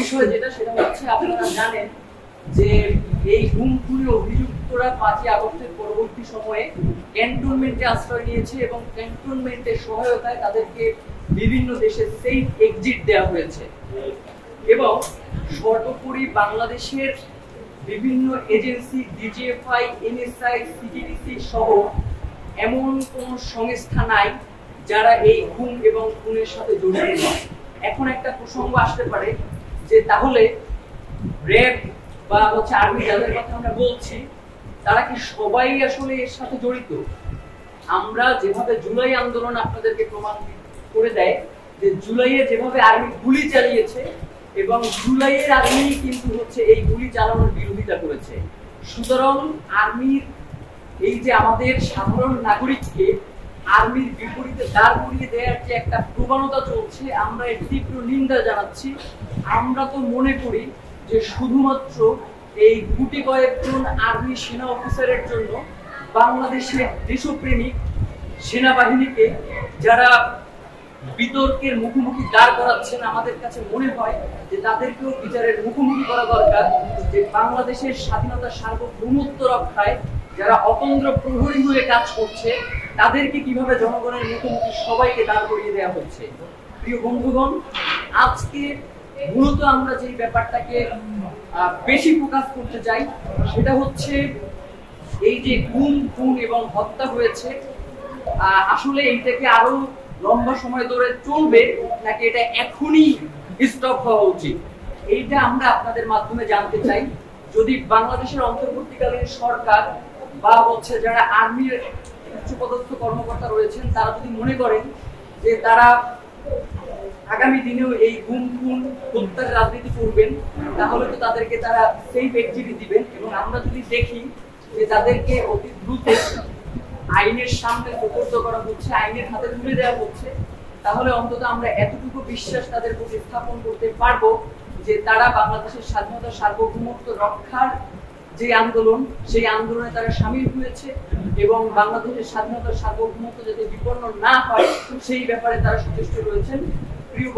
বিষয় যেটা সেটা হচ্ছে আপনারা জানেন যে এই গুম খুনে অভিযুক্তরা 5ই আগস্টের পরবর্তী সময়ে ক্যান্টনমেন্টে আশ্রয় নিয়েছে এবং ক্যান্টনমেন্টের সহায়তায় তাদেরকে বিভিন্ন দেশে সেফ এক্সিট দেওয়া হয়েছে এবং সর্বোপরি বাংলাদেশের বিভিন্ন এজেন্সি ডিজিএফআই, এনএসআই, সিটিডিসি সহ এমন কোন সংস্থা নাই যারা এই গুম এবং খুনের সাথে জড়িত নয়। এখন একটা প্রসঙ্গ আসতে পারে যে তাহলে র্যাব বা আর্মি যাদের কথা আমরা বলছি তারা কি সবাই আসলে এর সাথে জড়িত? আমরা যেভাবে জুলাই আন্দোলন আপনাদেরকে প্রমাণ করে দেয় যে জুলাইয়ে যেভাবে আর্মি গুলি চালিয়েছে এবং জুলাইয়ের আর্মি কিন্তু এই গুলি চালানোর বিরোধিতা করেছে। সুতরাং আর্মির এই যে আমাদের সাধারণ নাগরিককে আর্মির বিপরীতে দাঁড় করিয়ে দেওয়ার যে একটা প্রবণতা চলছে, আমরা এর তীব্র নিন্দা জানাচ্ছি। আমরা তো মনে করি যে শুধুমাত্র এই গুটি কয়েকজন আর্মি সেনা অফিসারের জন্য বাংলাদেশের দেশপ্রেমিক সেনাবাহিনীকে যারা বিতর্কের মুখোমুখি দাঁড় করাচ্ছেন, আমাদের কাছে মনে হয় যে তাদেরকেও বিচারের মুখোমুখি করা দরকার। যে বাংলাদেশের স্বাধীনতা সার্বভৌমত্ব রক্ষায় যারা অতন্দ্র প্রহরী হয়ে কাজ করছে তাদেরকে কিভাবে জনগণের মুখোমুখি সবাইকে দাঁড় করিয়ে দেওয়া হচ্ছে। প্রিয় বন্ধুগণ, আজকে মূলত আমরা যে ব্যাপারটাকে বেশি ফোকাস করতে চাই সেটা হচ্ছে এই যে গুম খুন এবং হত্যা হয়েছে, আসলে এইটাকে আরো লম্বা সময় ধরে চলবে নাকি এটা এখনই স্টপ হওয়া উচিত, এইটা আমরা আপনাদের মাধ্যমে জানতে চাই। যদি বাংলাদেশের অন্তর্বর্তীকালীন সরকার বা যারা আর্মির উচ্চপদস্থ কর্মকর্তা রয়েছেন তারা যদি মনে করেন যে তারা আগামী দিনেও এই গুম খুন হত্যার রাজনীতি করবেন, তাহলে তো তাদেরকে তারা সেফ এক্সিট দিবেন। এবং আমরা যদি দেখি যে তাদেরকে অতি দ্রুত আইনের সামনে প্রতিহত করা হচ্ছে, আইনের হাতে তুলে দেওয়া হচ্ছে, তাহলে অন্তত আমরা এতটুকু বিশ্বাস তাদের প্রতি স্থাপন করতে পারবো যে তারা বাংলাদেশের স্বাধীনতা সার্বভৌমত্ব রক্ষার যে আন্দোলন, সেই আন্দোলনে তারা সামিল হয়েছে এবং বাংলাদেশের স্বাধীনতা সার্বভৌমত্ব যাতে বিপন্ন না হয় সেই ব্যাপারে তারা সচেষ্ট রয়েছেন। প্রিয়